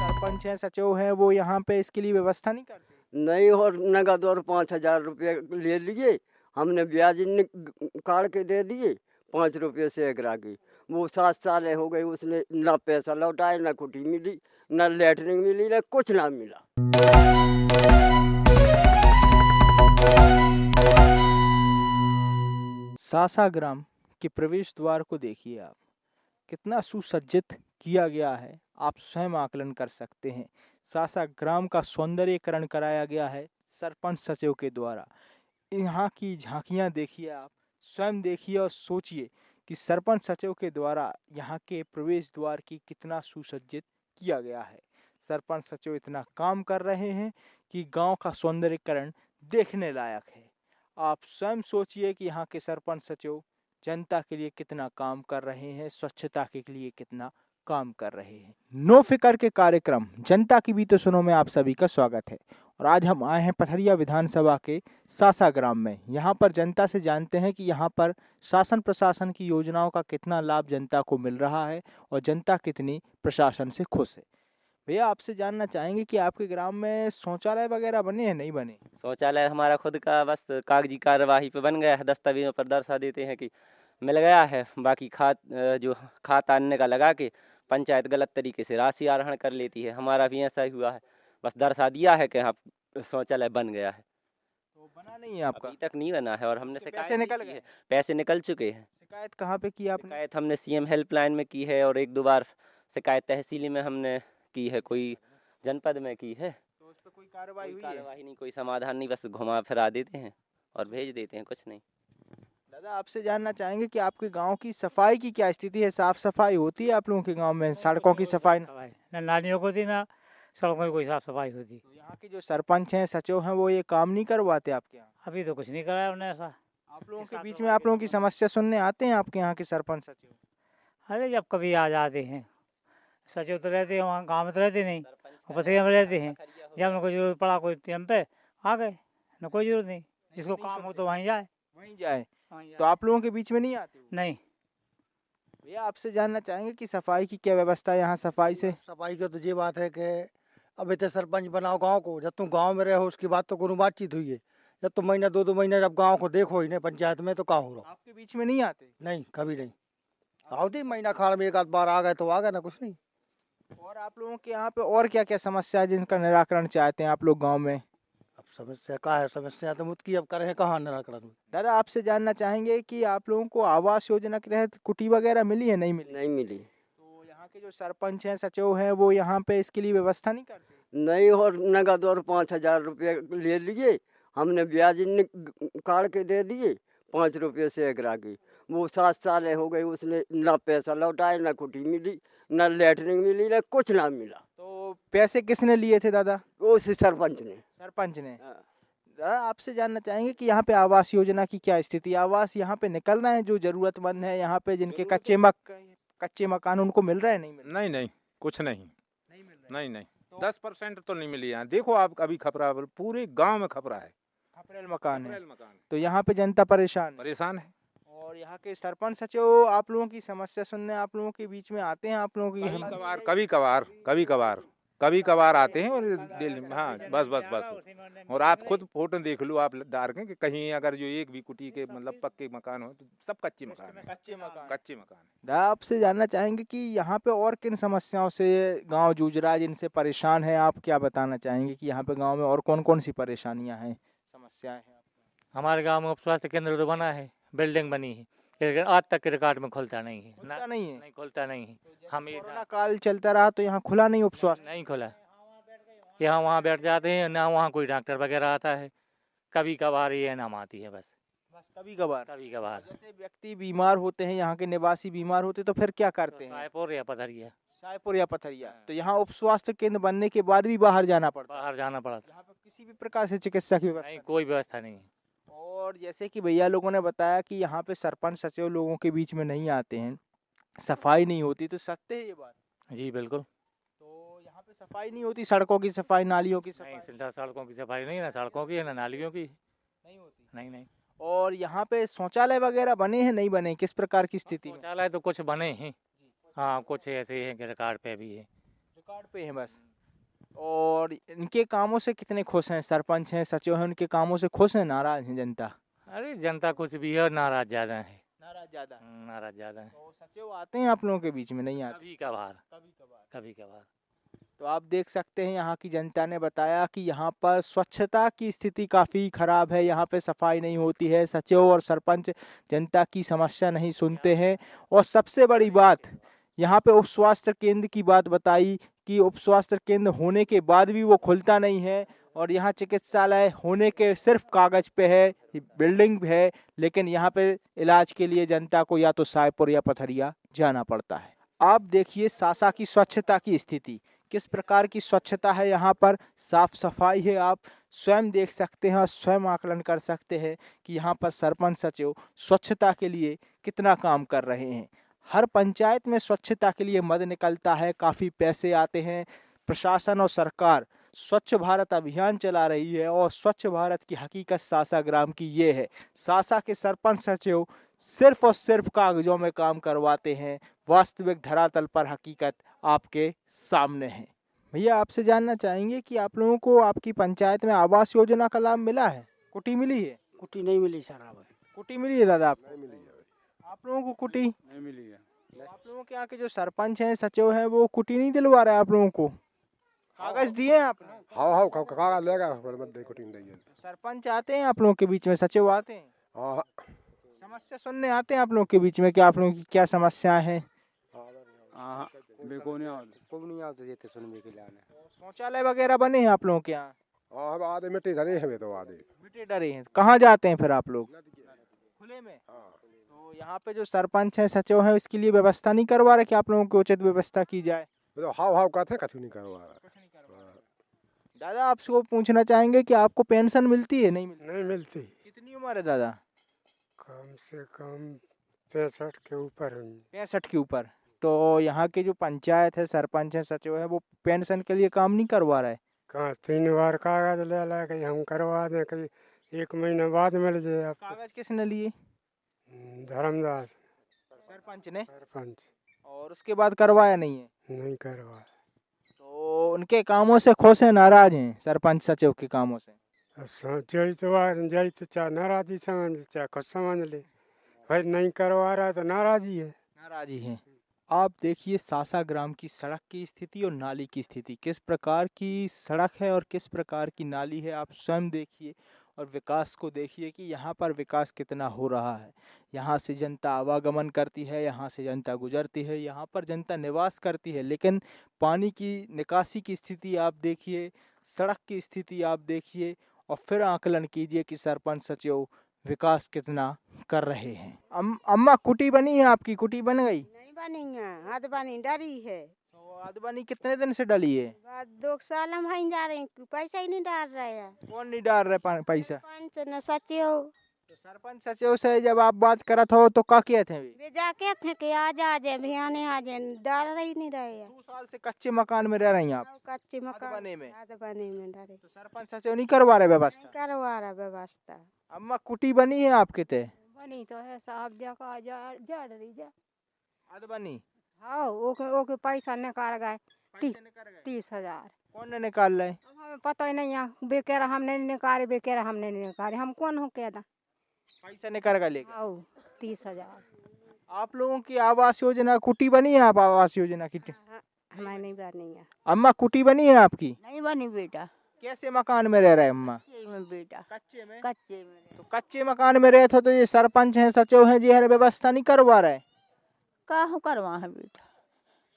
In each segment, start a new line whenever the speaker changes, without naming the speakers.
सरपंच हैं, सचिव हैं, वो यहाँ पे इसके लिए व्यवस्था नहीं करते?
नहीं, और नगद और 5,000 रुपये ले लिए। हमने ब्याज काट के दे दिए 5 रुपये से एकरा की। वो 7 साल हो गए, उसने ना पैसा लौटाया, ना कुटी मिली, ना लेटरिन मिली, ना कुछ ना मिला।
सासा ग्राम के प्रवेश द्वार को देखिए आप, कितना सुसज्जित किया गया है, आप स्वयं आकलन कर सकते हैं। सासा ग्राम का सौंदर्यीकरण कराया गया है सरपंच सचिव के द्वारा। यहाँ की झांकियां देखिए आप, स्वयं देखिए और सोचिए कि सरपंच सचिव के द्वारा यहाँ के प्रवेश द्वार की कितना सुसज्जित किया गया है। सरपंच सचिव इतना काम कर रहे हैं कि गांव का सौंदर्यीकरण देखने लायक है। आप स्वयं सोचिए कि यहाँ के सरपंच सचिव जनता के लिए कितना काम कर रहे हैं, स्वच्छता के लिए कितना काम कर रहे हैं। नो फिकर के कार्यक्रम जनता की भी तो सुनो में आप सभी का स्वागत है। और आज हम आए हैं पथरिया विधानसभा के सासा ग्राम में। यहाँ पर जनता से जानते हैं कि यहाँ पर शासन प्रशासन की योजनाओं का कितना लाभ जनता को मिल रहा है और जनता कितनी प्रशासन से खुश है। भैया, आपसे जानना चाहेंगे कि आपके ग्राम में शौचालय वगैरह बने हैं, नहीं बने?
शौचालय हमारा खुद का बस कागजी कार्यवाही पे बन गया है, दस्तावेजों पर दर्शा देते हैं कि मिल गया है। बाकी जो खाता अन्य का लगा के पंचायत गलत तरीके से राशि आहरण कर लेती है। हमारा भी ऐसा ही हुआ है, बस दर्शा दिया है कि हाँ शौचालय बन गया है,
तो बना नहीं है आपका?
अभी तक नहीं बना है। और हमने
उसके
शिकायत
पैसे
भी
निकल
की
गए?
है, पैसे निकल चुके हैं।
शिकायत कहाँ पे की आपने?
शिकायत हमने सीएम हेल्पलाइन में की है और 1-2 बार शिकायत तहसीली में हमने की है, कोई जनपद में की है।
तो उस पे कोई कार्रवाई
कोई
हुई है?
कार्यवाही नहीं, कोई समाधान नहीं, बस घुमा फिरा देते हैं और भेज देते हैं, कुछ नहीं।
दादा, आपसे जानना चाहेंगे कि आपके गांव की सफाई की क्या स्थिति है? साफ सफाई होती है आप लोगों के गांव में? सड़कों की सफाई?
ना नालियों को थी, ना सड़कों की कोई साफ सफाई होती।
तो यहाँ के जो सरपंच हैं, सचिव हैं, वो ये काम नहीं करवाते आपके यहाँ?
अभी तो कुछ नहीं कराया उन्होंने ऐसा।
आप लोगों के बीच में आप लोगों की समस्या सुनने आते हैं आपके यहाँ के सरपंच सचिव?
अरे जब कभी आ जाते हैं, सचिव तो रहते हैं वहाँ, गाँव में तो रहते नहीं, वो पथरिया में रहते हैं। जब उनको जरूरत पड़ा कोई टाइम पे आ गए, न कोई जरूरत नहीं, जिसको काम हो तो वहीं जाए।
वहीं जाए? तो आप लोगों के बीच में नहीं आते?
नहीं।
भैया, आपसे जानना चाहेंगे कि सफाई की क्या व्यवस्था है यहाँ? सफाई से
सफाई का तो ये बात है कि अब इतने सरपंच बनाओ गांव को, जब तुम गांव में रहो उसकी बात तो कोनो बातचीत हुई है। जब तुम महीना 2-2 महीना जब गांव को देखो ही नहीं पंचायत में, तो कहाँ हो रहा?
आपके बीच में नहीं आते?
नहीं, कभी नहीं। आवती महीना खाल में 1 आध बार आ गए तो आ गए, ना कुछ नहीं।
और आप लोगों के यहाँ पे और क्या क्या समस्या है जिनका निराकरण चाहते हैं आप लोग गाँव में?
अब समस्या का है, समस्या तो मुद की अब करें कहाँ निराकरण।
दादा, आपसे जानना चाहेंगे कि आप लोगों को आवास योजना के तहत कुटी वगैरह मिली है, नहीं मिली?
नहीं मिली।
तो यहाँ के जो सरपंच हैं, सचिव हैं, वो यहाँ पे इसके लिए व्यवस्था नहीं करते?
नहीं, और नगद और 5,000 रुपये ले लिए। हमने ब्याज काट के दे दिए 5 रुपये से एकरा की। वो 7 साल हो गए, उसने ना पैसा लौटाया, ना कुटी मिली, ना लेटरिन मिली, ना कुछ ना मिला।
तो पैसे किसने लिए थे दादा?
उस सरपंच ने।
सरपंच ने?
हाँ।
दादा, आपसे जानना चाहेंगे कि यहाँ पे आवास योजना की क्या स्थिति है? आवास यहाँ पे निकल रहे हैं जो जरूरतमंद है यहाँ पे, जिनके कच्चे मकान, उनको मिल रहे हैं, नहीं मिल रहे?
नहीं नहीं, कुछ नहीं।
नहीं मिल रहे?
नहीं नहीं,
तो
10% तो नहीं मिली यहाँ। देखो आप, अभी खपरा पूरे गांव में खपरा है,
खपरेल मकान है,
खपरेल मकान,
तो यहाँ पे जनता परेशान है।
परेशान है।
और यहाँ के सरपंच सचिव आप लोगों की समस्या सुनने आप लोगों के बीच में आते हैं? आप लोगों की
कभी कभार आते हैं और दिल्ली में, हाँ बस। और आप खुद फोटो देख लो, आप डार के कि कहीं अगर जो एक भी कुटी के मतलब पक्के मकान हो, तो सब कच्चे मकान है। कच्चे मकान।
दादा, आपसे जानना चाहेंगे कि यहाँ पे और किन समस्याओं से गांव जूझ रहा है, जिनसे परेशान है? आप क्या बताना चाहेंगे कि यहाँ पे गांव में और कौन कौन सी परेशानियां हैं, समस्याएं हैं?
हमारे गाँव में उप स्वास्थ्य केंद्र तो बना है, बिल्डिंग बनी है, लेकिन आज तक के रिकॉर्ड में खुलता नहीं है।
खुलता नहीं है?
नहीं खुलता नहीं है। हम
कोरोना काल चलता रहा तो यहाँ खुला नहीं उप स्वास्थ्य?
नहीं खुला। यहाँ वहाँ बैठ जाते हैं, ना वहाँ कोई डॉक्टर वगैरह आता है, कभी कभार ये नाम आती है बस
कभी कभार?
कभी कभार।
जैसे व्यक्ति बीमार होते हैं, यहाँ के निवासी बीमार होते हैं, तो फिर क्या करते हैं?
रायपुर या पथरिया।
सायपुर या पथरिया? तो यहाँ उप स्वास्थ्य केंद्र बनने के बाद भी बाहर जाना पड़ता है?
बाहर जाना पड़ा।
यहाँ पर किसी भी प्रकार से चिकित्सा की व्यवस्था
नहीं, कोई व्यवस्था नहीं है।
और जैसे कि भैया लोगों ने बताया कि यहाँ पे सरपंच सचिव लोगों के बीच में नहीं आते हैं, सफाई नहीं होती, तो सत्य है ये बात?
जी बिल्कुल।
तो यहाँ पे सफाई नहीं होती, सड़कों की सफाई, नालियों की सफाई
नहीं, सड़कों की सफाई नहीं, ना सड़कों की है ना नालियों की।
नहीं होती?
नहीं।
और यहाँ पे शौचालय वगैरह बने हैं, नहीं बने? किस प्रकार की स्थिति में?
शौचालय तो कुछ बने हैं,
हाँ कुछ ऐसे हैं कि रिकॉर्ड पे भी है।
रिकॉर्ड पे है बस। और इनके कामों से कितने खुश हैं? सरपंच हैं, सचिव हैं, उनके कामों से खुश हैं, नाराज हैं जनता?
अरे जनता कुछ भी है और नाराज ज्यादा है।
नाराज ज्यादा।
नाराज ज्यादा है।
तो सचिव आते हैं आप लोगों के बीच में? नहीं आते?
कभी कभार।
कभी कभार।
कभी कभार।
तो आप देख सकते हैं यहाँ की जनता ने बताया कि यहाँ पर स्वच्छता की स्थिति काफ़ी खराब है, यहाँ पे सफाई नहीं होती है, सचिव और सरपंच जनता की समस्या नहीं सुनते हैं। और सबसे बड़ी बात, यहाँ पे उप स्वास्थ्य केंद्र की बात बताई कि उप स्वास्थ्य केंद्र होने के बाद भी वो खुलता नहीं है, और यहाँ चिकित्सालय होने के सिर्फ कागज पे है, बिल्डिंग है, लेकिन यहाँ पे इलाज के लिए जनता को या तो सायपुर या पथरिया जाना पड़ता है। आप देखिए सासा की स्वच्छता की स्थिति, किस प्रकार की स्वच्छता है यहाँ पर, साफ सफाई है। आप स्वयं देख सकते हैं और स्वयं आकलन कर सकते हैं कि यहाँ पर सरपंच सचिव स्वच्छता के लिए कितना काम कर रहे हैं। हर पंचायत में स्वच्छता के लिए मद निकलता है, काफी पैसे आते हैं। प्रशासन और सरकार स्वच्छ भारत अभियान चला रही है, और स्वच्छ भारत की हकीकत सासा ग्राम की ये है। सासा के सरपंच सचिव सिर्फ और सिर्फ कागजों में काम करवाते हैं, वास्तविक धरातल पर हकीकत आपके सामने है। भैया आपसे जानना चाहेंगे कि आप लोगों को आपकी पंचायत में आवास योजना का लाभ मिला है? कुटी मिली है?
कुटी नहीं मिली सर। अब
कुटी मिली है दादा आपको?
नहीं मिली है।
आप लोगों को कुटी
नहीं मिली है।
तो आप लोगों के यहाँ के जो सरपंच हैं, सचिव हैं, वो कुटी नहीं दिलवा रहे आप लोगों को? कागज दिए हैं आपने?
हाँ हाँ कागज लेगा कुटी नहीं देगी।
सरपंच आते हैं आप लोगों के बीच में, सचिव आते हैं,
हाँ
समस्या सुनने आते हैं आप लोगों के बीच में कि आप लोगों की क्या समस्याएं हैं?
हाँ को नहीं आते देते सुनने के लिए।
शौचालय वगैरह बने हैं आप लोगों के यहाँ?
हाँ अब आधे मिट्टी धरे हमें तो आधे
मिट्टी डरे हैं। कहाँ जाते हैं फिर आप लोग? खुले में?
हाँ।
तो यहाँ पे जो सरपंच हैं, सचिव हैं, इसके लिए व्यवस्था नहीं करवा रहे कि आप लोगों की उचित व्यवस्था की जाए?
तो हाव हाव कहते कछु नहीं करवा रहा।
दादा आपसे पूछना चाहेंगे कि आपको पेंशन मिलती है? नहीं मिलती?
नहीं मिलती।
कितनी उम्र है दादा?
कम से कम 65 के ऊपर है।
65 के ऊपर। तो यहाँ के जो पंचायत है, सरपंच है, सचिव है, वो पेंशन के लिए काम नहीं करवा रहा है?
कहाँ 3 बार कागज ले ला कहीं हम करवा दें, कहीं 1 महीने बाद मिल जाए आपको।
कागज किसने लिए?
धर्मदास
सरपंच ने।
सरपंच
और उसके बाद करवाया नहीं है?
नहीं करवा।
तो उनके कामों से खुश हैं, नाराज हैं सरपंच सचिव के कामों से?
जय तो चाहे नाराजी समझ ले चाहे कुछ समझ ले, भाई नहीं करवा रहा तो नाराजी है।
नाराजी है। आप देखिए सासा ग्राम की सड़क की स्थिति और नाली की स्थिति, किस प्रकार की सड़क है और किस प्रकार की नाली है, आप स्वयं देखिए। और विकास को देखिए कि यहाँ पर विकास कितना हो रहा है। यहाँ से जनता आवागमन करती है, यहाँ से जनता गुजरती है, यहाँ पर जनता निवास करती है, लेकिन पानी की निकासी की स्थिति आप देखिए, सड़क की स्थिति आप देखिए, और फिर आकलन कीजिए कि सरपंच सचिव विकास कितना कर रहे हैं। अम्मा कुटी बनी है आपकी? कुटी बन गई?
नहीं बनी है, हद बनी डरी है।
तो आदवानी कितने दिन से डली है?
बात 2 साल हम वहीं जा रहे हैं, पैसा ही नहीं डाल रहे हैं।
कौन नहीं डाल रहे पैसा?
सरपंच न सचिव।
तो सरपंच सचिव से जब आप बात करत हो तो क्या किए थे?
वे जाके थे कि आ जाए भियाने आ जाए, डाल रही नहीं रहे हैं।
2 साल से कच्चे मकान में रह रही हैं आप?
कच्चे मकान
बने में?
बने में डरे।
तो सरपंच सचिव नहीं करवा रहे
नहीं
व्यवस्था?
करवा रहा व्यवस्था।
अम्मा कुटी बनी है आपके? ते
बनी तो है साहब, जगह जा रही जा।
आद बनी?
हाँ ओके पैसा निकाल गए। 30,000।
कौन ने निकाल रहे?
अब हमें पता ही नहीं है, बेकेरा हमने नहीं निकाले, बेकेरा हमने नहीं निकाले, हम कौन हो कह दा।
पैसा निकाल कर लेके?
30,000।
आप लोगों की आवास योजना कुटी बनी है? आप आवास योजना की
हमारे नहीं बनी है।
अम्मा कुटी बनी है आपकी?
नहीं बनी बेटा।
कैसे मकान में रह रहे हैं अम्मा?
कच्चे में बेटा।
कच्चे में?
कच्चे में।
तो कच्चे मकान में रहे थे तो ये सरपंच हैं, सचिव हैं, ये व्यवस्था नहीं करवा रहे?
काहू करवा है बेटा।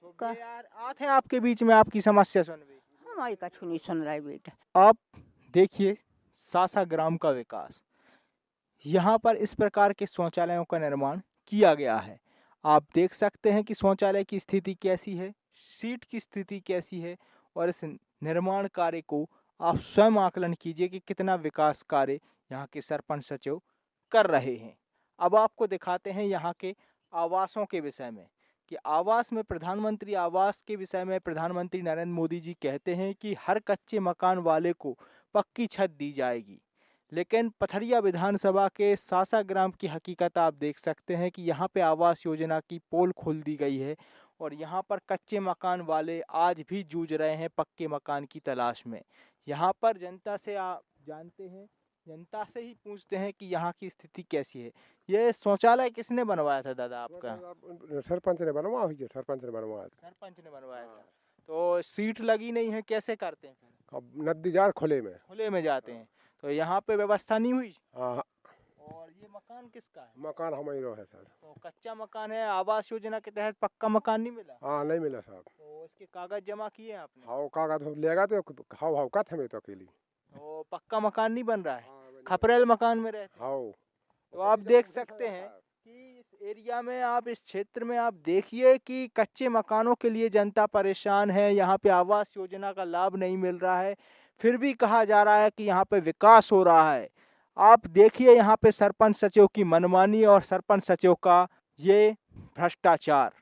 तो यार आते हैं आपके बीच में आपकी समस्या सुन भी।
हमारी कछु नहीं सुन रहा है बेटा।
आप देखिए सासा ग्राम का विकास, यहाँ पर इस प्रकार के शौचालयों का निर्माण किया गया है। आप देख सकते हैं कि शौचालय की स्थिति कैसी है, सीट की स्थिति कैसी है, और इस निर्माण कार्य को आप स्वयं आकलन कीजिए कि कितना विकास कार्य यहाँ के सरपंच सचिव कर रहे हैं। अब आपको दिखाते हैं यहाँ के आवासों के विषय में कि आवास में प्रधानमंत्री आवास के विषय में प्रधानमंत्री नरेंद्र मोदी जी कहते हैं कि हर कच्चे मकान वाले को पक्की छत दी जाएगी, लेकिन पथरिया विधानसभा के सासा ग्राम की हकीकत आप देख सकते हैं कि यहाँ पे आवास योजना की पोल खोल दी गई है और यहाँ पर कच्चे मकान वाले आज भी जूझ रहे हैं पक्के मकान की तलाश में। यहाँ पर जनता से आप जानते हैं, जनता से ही पूछते हैं कि यहाँ की स्थिति कैसी है। ये शौचालय किसने बनवाया था दादा आपका?
सरपंच ने बनवाया हुई है, सरपंच ने बनवाया था।
सरपंच ने बनवाया था। तो सीट लगी नहीं है, कैसे करते हैं फिर?
अब नदी जार खुले में,
खुले में जाते हैं। तो यहाँ पे व्यवस्था नहीं हुई।
हाँ
और ये मकान किसका है?
मकान हमारी है सर।
तो कच्चा मकान है, आवास योजना के तहत पक्का मकान नहीं मिला?
हाँ नहीं मिला साहब।
तो इसके कागज जमा किए हैं आपने?
हाउ कागज लेगा तो हाउ हाउ का थे तो अकेली।
तो पक्का मकान नहीं बन रहा है, खपरेल मकान में रहते हैं।
हाउ
तो आप देख सकते हैं कि इस एरिया में, आप इस क्षेत्र में आप देखिए कि कच्चे मकानों के लिए जनता परेशान है। यहाँ पे आवास योजना का लाभ नहीं मिल रहा है, फिर भी कहा जा रहा है कि यहाँ पे विकास हो रहा है। आप देखिए यहाँ पे सरपंच सचिव की मनमानी और सरपंच सचिव का ये भ्रष्टाचार।